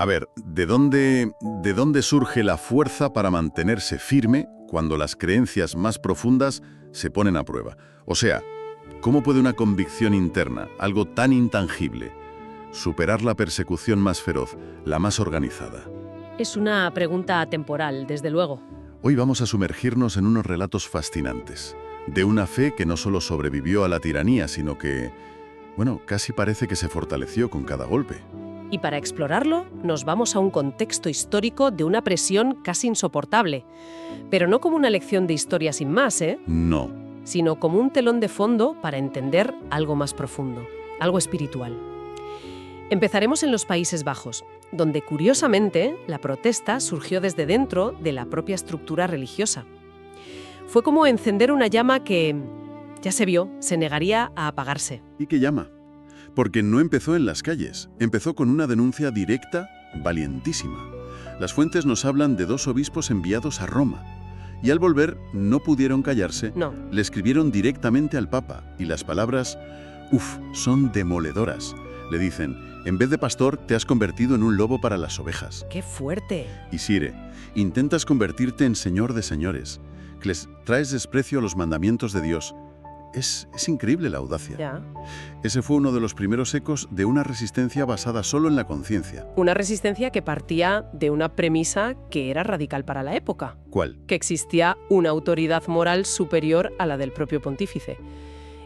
A ver, ¿de dónde surge la fuerza para mantenerse firme cuando las creencias más profundas se ponen a prueba? O sea, ¿cómo puede una convicción interna, algo tan intangible, superar la persecución más feroz, la más organizada? Es una pregunta atemporal, desde luego. Hoy vamos a sumergirnos en unos relatos fascinantes, de una fe que no solo sobrevivió a la tiranía, sino que, bueno, casi parece que se fortaleció con cada golpe. Y para explorarlo, nos vamos a un contexto histórico de una presión casi insoportable. Pero no como una lección de historia sin más, No. sino como un telón de fondo para entender algo más profundo, algo espiritual. Empezaremos en los Países Bajos, donde curiosamente la protesta surgió desde dentro de la propia estructura religiosa. Fue como encender una llama que, ya se vio, se negaría a apagarse. ¿Y qué llama? Porque no empezó en las calles, empezó con una denuncia directa, valientísima. Las fuentes nos hablan de 2 obispos enviados a Roma, y al volver no pudieron callarse, No. le escribieron directamente al Papa, y las palabras, son demoledoras. Le dicen, en vez de pastor te has convertido en un lobo para las ovejas. ¡Qué fuerte! Y Sire, intentas convertirte en señor de señores, que les traes desprecio a los mandamientos de Dios. Es increíble la audacia. Ya. Ese fue uno de los primeros ecos de una resistencia basada solo en la conciencia. Una resistencia que partía de una premisa que era radical para la época, ¿Cuál? que existía una autoridad moral superior a la del propio pontífice.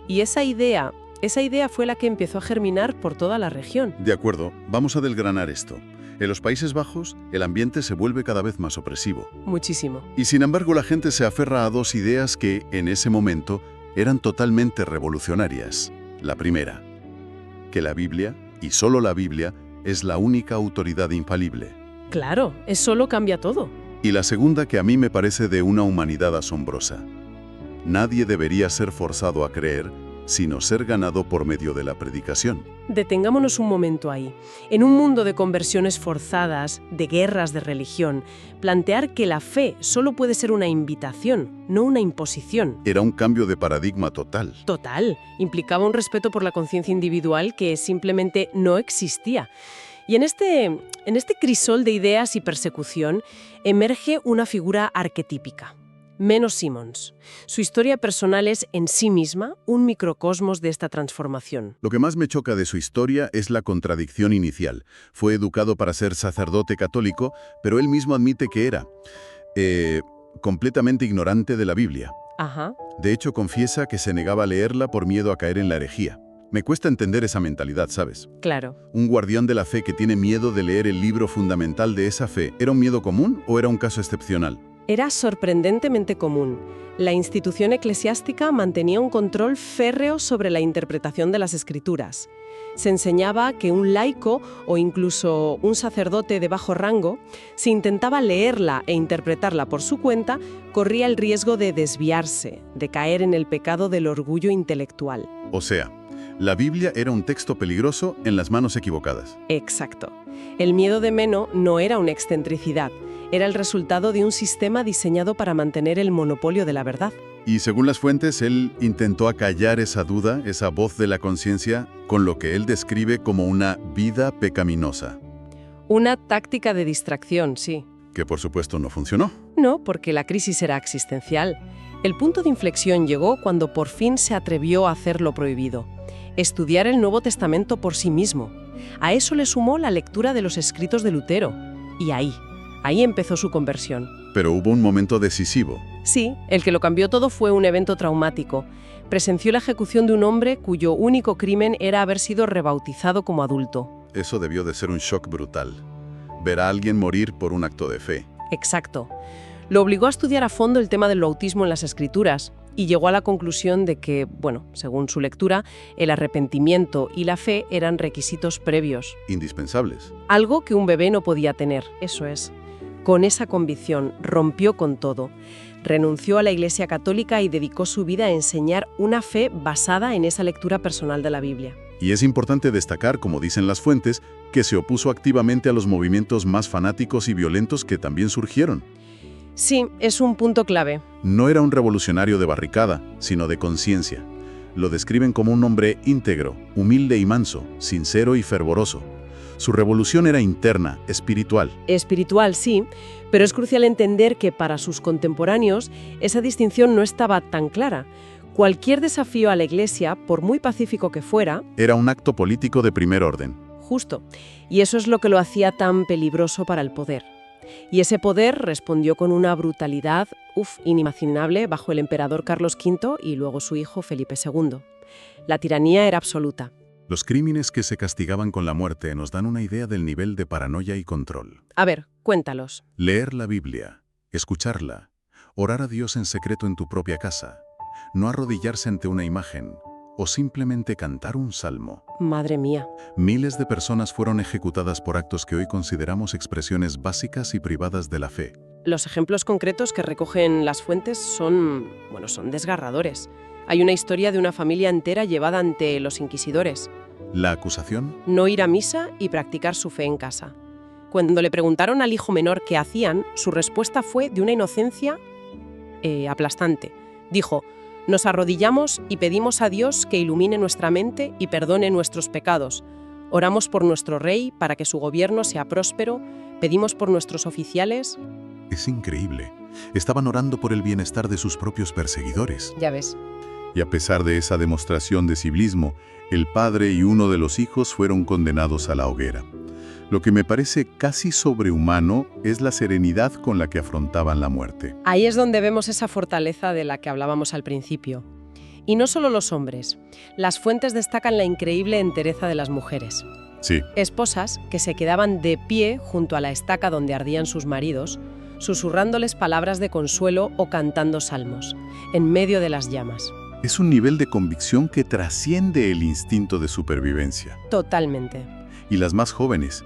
Y esa idea fue la que empezó a germinar por toda la región. De acuerdo, vamos a desgranar esto. En los Países Bajos, el ambiente se vuelve cada vez más opresivo. Muchísimo. Y sin embargo, la gente se aferra a 2 ideas que, en ese momento, eran totalmente revolucionarias. La primera, que la Biblia, y solo la Biblia, es la única autoridad infalible. Claro, eso lo cambia todo. Y la segunda, que a mí me parece de una humanidad asombrosa. Nadie debería ser forzado a creer, sino ser ganado por medio de la predicación. Detengámonos un momento ahí. En un mundo de conversiones forzadas, de guerras de religión, plantear que la fe solo puede ser una invitación, no una imposición. Era un cambio de paradigma total. Total, implicaba un respeto por la conciencia individual que simplemente no existía. Y en este crisol de ideas y persecución emerge una figura arquetípica. Menno Simons. Su historia personal es en sí misma un microcosmos de esta transformación. Lo que más me choca de su historia es la contradicción inicial. Fue educado para ser sacerdote católico, pero él mismo admite que era completamente ignorante de la Biblia. Ajá. De hecho, confiesa que se negaba a leerla por miedo a caer en la herejía. Me cuesta entender esa mentalidad, ¿sabes? Claro. Un guardián de la fe que tiene miedo de leer el libro fundamental de esa fe, ¿era un miedo común o era un caso excepcional? Era sorprendentemente común. La institución eclesiástica mantenía un control férreo sobre la interpretación de las Escrituras. Se enseñaba que un laico o incluso un sacerdote de bajo rango, si intentaba leerla e interpretarla por su cuenta, corría el riesgo de desviarse, de caer en el pecado del orgullo intelectual. O sea, la Biblia era un texto peligroso en las manos equivocadas. Exacto. El miedo de Menno no era una excentricidad, era el resultado de un sistema diseñado para mantener el monopolio de la verdad. Y según las fuentes, él intentó acallar esa duda, esa voz de la conciencia, con lo que él describe como una vida pecaminosa. Una táctica de distracción, sí. Que por supuesto no funcionó. No, porque la crisis era existencial. El punto de inflexión llegó cuando por fin se atrevió a hacer lo prohibido: estudiar el Nuevo Testamento por sí mismo. A eso le sumó la lectura de los escritos de Lutero. Y ahí empezó su conversión. Pero hubo un momento decisivo. Sí, el que lo cambió todo fue un evento traumático. Presenció la ejecución de un hombre cuyo único crimen era haber sido rebautizado como adulto. Eso debió de ser un shock brutal. Ver a alguien morir por un acto de fe. Exacto. Lo obligó a estudiar a fondo el tema del bautismo en las Escrituras y llegó a la conclusión de que, según su lectura, el arrepentimiento y la fe eran requisitos previos. Indispensables. Algo que un bebé no podía tener, eso es. Con esa convicción rompió con todo. Renunció a la Iglesia Católica y dedicó su vida a enseñar una fe basada en esa lectura personal de la Biblia. Y es importante destacar, como dicen las fuentes, que se opuso activamente a los movimientos más fanáticos y violentos que también surgieron. Sí, es un punto clave. No era un revolucionario de barricada, sino de conciencia. Lo describen como un hombre íntegro, humilde y manso, sincero y fervoroso. Su revolución era interna, espiritual. Espiritual, sí, pero es crucial entender que para sus contemporáneos esa distinción no estaba tan clara. Cualquier desafío a la Iglesia, por muy pacífico que fuera, Era un acto político de primer orden. justo, y eso es lo que lo hacía tan peligroso para el poder. Y ese poder respondió con una brutalidad, inimaginable bajo el emperador Carlos V y luego su hijo Felipe II. La tiranía era absoluta. Los crímenes que se castigaban con la muerte nos dan una idea del nivel de paranoia y control. A ver, cuéntalos. Leer la Biblia, escucharla, orar a Dios en secreto en tu propia casa, no arrodillarse ante una imagen o simplemente cantar un salmo. Madre mía. Miles de personas fueron ejecutadas por actos que hoy consideramos expresiones básicas y privadas de la fe. Los ejemplos concretos que recogen las fuentes son desgarradores. Hay una historia de una familia entera llevada ante los inquisidores. La acusación, No ir a misa y practicar su fe en casa. Cuando le preguntaron al hijo menor qué hacían, su respuesta fue de una inocencia aplastante. Dijo: nos arrodillamos y pedimos a Dios que ilumine nuestra mente y perdone nuestros pecados. Oramos por nuestro rey para que su gobierno sea próspero, pedimos por nuestros oficiales. es increíble. Estaban orando por el bienestar de sus propios perseguidores. Ya ves. Y a pesar de esa demostración de civismo, el padre y uno de los hijos fueron condenados a la hoguera. Lo que me parece casi sobrehumano es la serenidad con la que afrontaban la muerte. Ahí es donde vemos esa fortaleza de la que hablábamos al principio. Y no solo los hombres. Las fuentes destacan la increíble entereza de las mujeres. Sí, Esposas que se quedaban de pie junto a la estaca donde ardían sus maridos, susurrándoles palabras de consuelo o cantando salmos, en medio de las llamas. es un nivel de convicción que trasciende el instinto de supervivencia. Totalmente. Y las más jóvenes,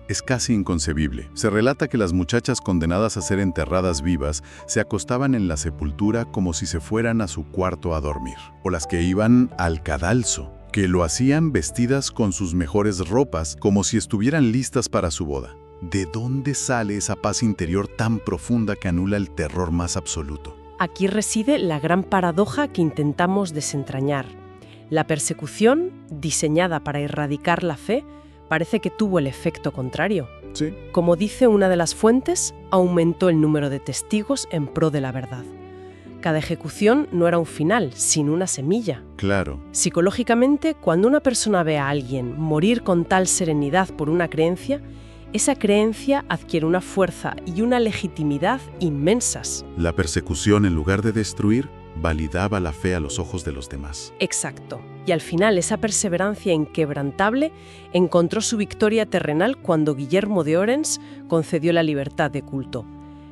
es casi inconcebible. Se relata que las muchachas condenadas a ser enterradas vivas se acostaban en la sepultura como si se fueran a su cuarto a dormir. O las que iban al cadalso, que lo hacían vestidas con sus mejores ropas, como si estuvieran listas para su boda. ¿De dónde sale esa paz interior tan profunda que anula el terror más absoluto? Aquí reside la gran paradoja que intentamos desentrañar. La persecución, diseñada para erradicar la fe, parece que tuvo el efecto contrario. Sí. Como dice una de las fuentes, aumentó el número de testigos en pro de la verdad. Cada ejecución no era un final, sino una semilla. Claro. Psicológicamente, cuando una persona ve a alguien morir con tal serenidad por una creencia, esa creencia adquiere una fuerza y una legitimidad inmensas. La persecución, en lugar de destruir, validaba la fe a los ojos de los demás. Exacto. Y al final esa perseverancia inquebrantable encontró su victoria terrenal cuando Guillermo de Orense concedió la libertad de culto.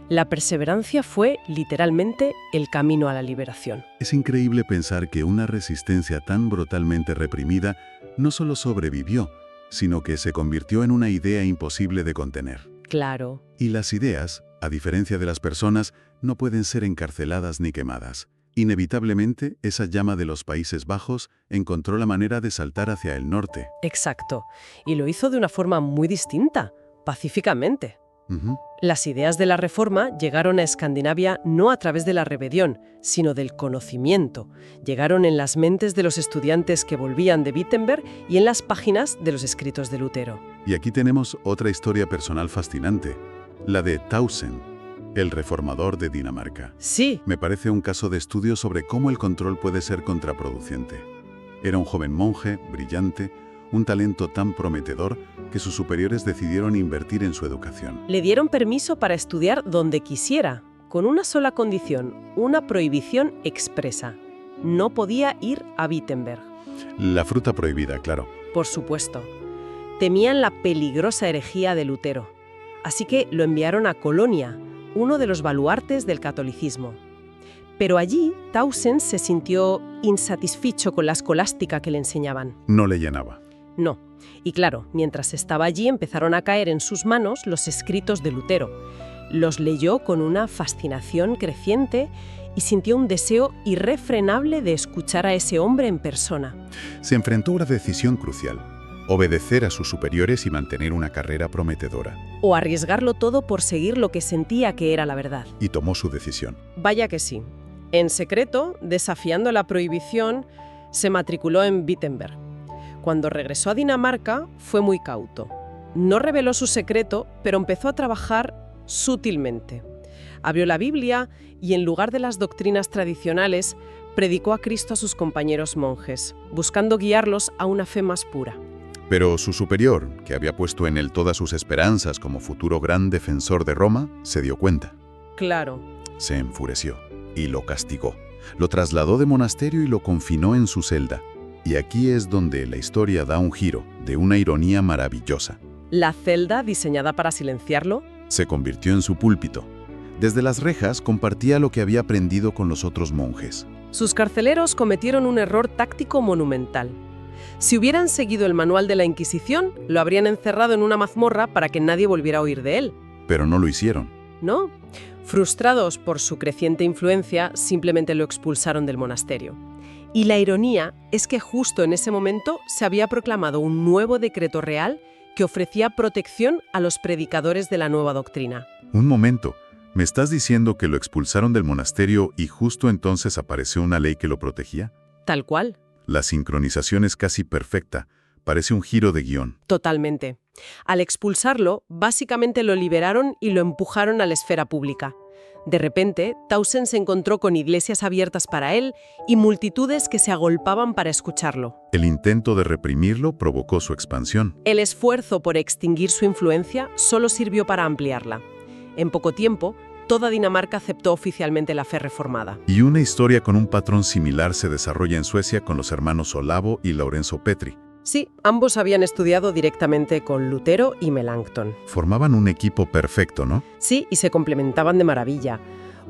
La perseverancia fue, literalmente, el camino a la liberación. Es increíble pensar que una resistencia tan brutalmente reprimida no solo sobrevivió, sino que se convirtió en una idea imposible de contener. Claro. Y las ideas, a diferencia de las personas, no pueden ser encarceladas ni quemadas. Inevitablemente, esa llama de los Países Bajos encontró la manera de saltar hacia el norte. Exacto. Y lo hizo de una forma muy distinta, pacíficamente. Ujú. Las ideas de la Reforma llegaron a Escandinavia no a través de la rebelión, sino del conocimiento. Llegaron en las mentes de los estudiantes que volvían de Wittenberg y en las páginas de los escritos de Lutero. Y aquí tenemos otra historia personal fascinante, la de Tausen, el reformador de Dinamarca. Sí, Me parece un caso de estudio sobre cómo el control puede ser contraproducente. Era un joven monje, brillante, un talento tan prometedor que sus superiores decidieron invertir en su educación. le dieron permiso para estudiar donde quisiera, con una sola condición, una prohibición expresa. No podía ir a Wittenberg. La fruta prohibida, claro. Por supuesto. Temían la peligrosa herejía de Lutero. Así que lo enviaron a Colonia, uno de los baluartes del catolicismo. Pero allí, Tausen se sintió insatisfecho con la escolástica que le enseñaban. No le llenaba. No. Y claro, mientras estaba allí empezaron a caer en sus manos los escritos de Lutero. Los leyó con una fascinación creciente y sintió un deseo irrefrenable de escuchar a ese hombre en persona. Se enfrentó a una decisión crucial: obedecer a sus superiores y mantener una carrera prometedora. O arriesgarlo todo por seguir lo que sentía que era la verdad. Y tomó su decisión. Vaya que sí. En secreto, desafiando la prohibición, se matriculó en Wittenberg. Cuando regresó a Dinamarca, fue muy cauto. no reveló su secreto, pero empezó a trabajar sutilmente. Abrió la Biblia y, en lugar de las doctrinas tradicionales, predicó a Cristo a sus compañeros monjes, buscando guiarlos a una fe más pura. Pero su superior, que había puesto en él todas sus esperanzas como futuro gran defensor de Roma, se dio cuenta. Claro. Se enfureció y lo castigó. Lo trasladó de monasterio y lo confinó en su celda. Y aquí es donde la historia da un giro, de una ironía maravillosa. La celda, diseñada para silenciarlo, Se convirtió en su púlpito. Desde las rejas compartía lo que había aprendido con los otros monjes. sus carceleros cometieron un error táctico monumental. Si hubieran seguido el manual de la Inquisición, lo habrían encerrado en una mazmorra para que nadie volviera a oír de él. Pero no lo hicieron. ¿No? Frustrados por su creciente influencia, simplemente lo expulsaron del monasterio. Y la ironía es que justo en ese momento se había proclamado un nuevo decreto real que ofrecía protección a los predicadores de la nueva doctrina. Un momento. ¿Me estás diciendo que lo expulsaron del monasterio y justo entonces apareció una ley que lo protegía? Tal cual. La sincronización es casi perfecta. Parece un giro de guión. Totalmente. Al expulsarlo, básicamente lo liberaron y lo empujaron a la esfera pública. De repente, Tausen se encontró con iglesias abiertas para él y multitudes que se agolpaban para escucharlo. El intento de reprimirlo provocó su expansión. El esfuerzo por extinguir su influencia solo sirvió para ampliarla. En poco tiempo, toda Dinamarca aceptó oficialmente la fe reformada. Y una historia con un patrón similar se desarrolla en Suecia con los hermanos Olavo y Lorenzo Petri. Sí, ambos habían estudiado directamente con Lutero y Melanchthon. Formaban un equipo perfecto, ¿no? Sí, y se complementaban de maravilla.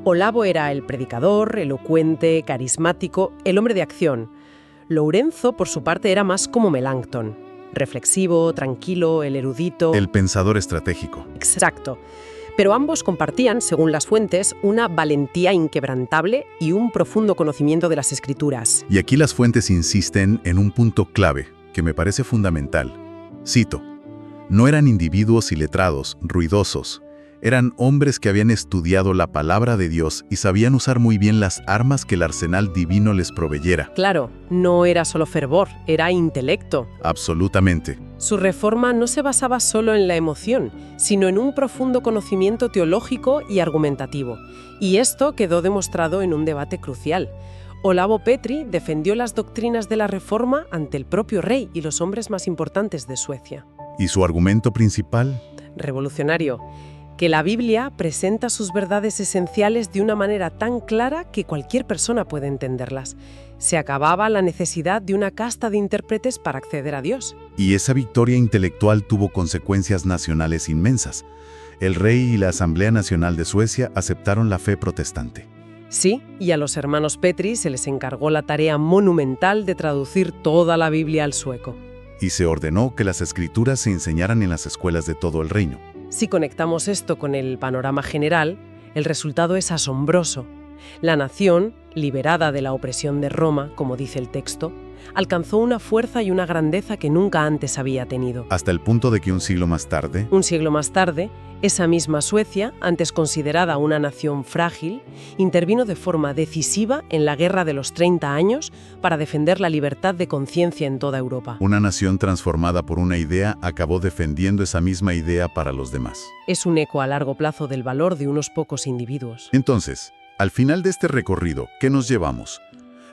Olavo era el predicador, elocuente, carismático, el hombre de acción. Lorenzo, por su parte, era más como Melanchthon. Reflexivo, tranquilo, el erudito. El pensador estratégico. Exacto. Pero ambos compartían, según las fuentes, una valentía inquebrantable y un profundo conocimiento de las Escrituras. Y aquí las fuentes insisten en un punto clave, que me parece fundamental. Cito: no eran individuos iletrados, ruidosos. Eran hombres que habían estudiado la palabra de Dios y sabían usar muy bien las armas que el arsenal divino les proveyera. Claro, no era solo fervor, era intelecto. Absolutamente. Su reforma no se basaba solo en la emoción, sino en un profundo conocimiento teológico y argumentativo. Y esto quedó demostrado en un debate crucial. Olavo Petri defendió las doctrinas de la Reforma ante el propio rey y los hombres más importantes de Suecia. ¿Y su argumento principal? Revolucionario. Que la Biblia presenta sus verdades esenciales de una manera tan clara que cualquier persona puede entenderlas. Se acababa la necesidad de una casta de intérpretes para acceder a Dios. Y esa victoria intelectual tuvo consecuencias nacionales inmensas. El rey y la Asamblea Nacional de Suecia aceptaron la fe protestante. Sí, y a los hermanos Petri se les encargó la tarea monumental de traducir toda la Biblia al sueco. Y se ordenó que las escrituras se enseñaran en las escuelas de todo el reino. Si conectamos esto con el panorama general, el resultado es asombroso. La nación, liberada de la opresión de Roma, como dice el texto, alcanzó una fuerza y una grandeza que nunca antes había tenido. Hasta el punto de que un siglo más tarde, esa misma Suecia, antes considerada una nación frágil, intervino de forma decisiva en la Guerra de los 30 años para defender la libertad de conciencia en toda Europa. una nación transformada por una idea acabó defendiendo esa misma idea para los demás. Es un eco a largo plazo del valor de unos pocos individuos. Entonces, al final de este recorrido, ¿qué nos llevamos?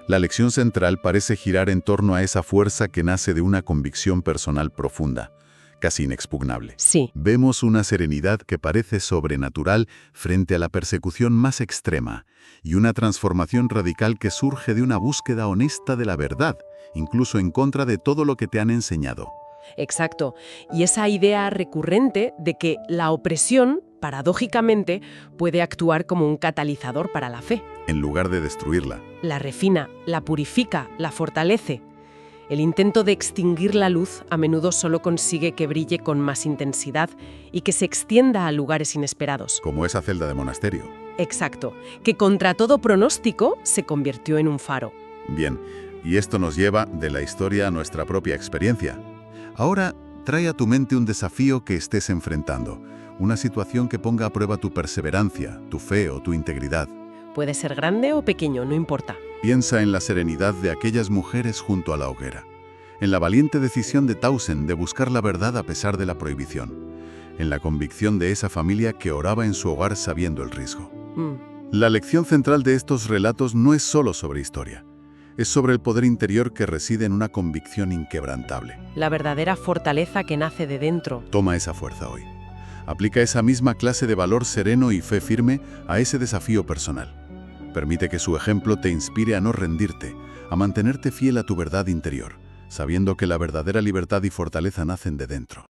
La lección central parece girar en torno a esa fuerza que nace de una convicción personal profunda, casi inexpugnable. Sí. Vemos una serenidad que parece sobrenatural frente a la persecución más extrema y una transformación radical que surge de una búsqueda honesta de la verdad, incluso en contra de todo lo que te han enseñado. Exacto. Y esa idea recurrente de que la opresión, paradójicamente, puede actuar como un catalizador para la fe. En lugar de destruirla. La refina, la purifica, la fortalece. El intento de extinguir la luz a menudo solo consigue que brille con más intensidad y que se extienda a lugares inesperados. Como esa celda de monasterio. Exacto, que contra todo pronóstico se convirtió en un faro. Bien, y esto nos lleva de la historia a nuestra propia experiencia. Ahora, trae a tu mente un desafío que estés enfrentando, una situación que ponga a prueba tu perseverancia, tu fe o tu integridad. Puede ser grande o pequeño, no importa. Piensa en la serenidad de aquellas mujeres junto a la hoguera, en la valiente decisión de Townsend de buscar la verdad a pesar de la prohibición, en la convicción de esa familia que oraba en su hogar sabiendo el riesgo. La lección central de estos relatos no es solo sobre historia, es sobre el poder interior que reside en una convicción inquebrantable. La verdadera fortaleza que nace de dentro. Toma esa fuerza hoy. Aplica esa misma clase de valor sereno y fe firme a ese desafío personal. Permite que su ejemplo te inspire a no rendirte, a mantenerte fiel a tu verdad interior, sabiendo que la verdadera libertad y fortaleza nacen de dentro.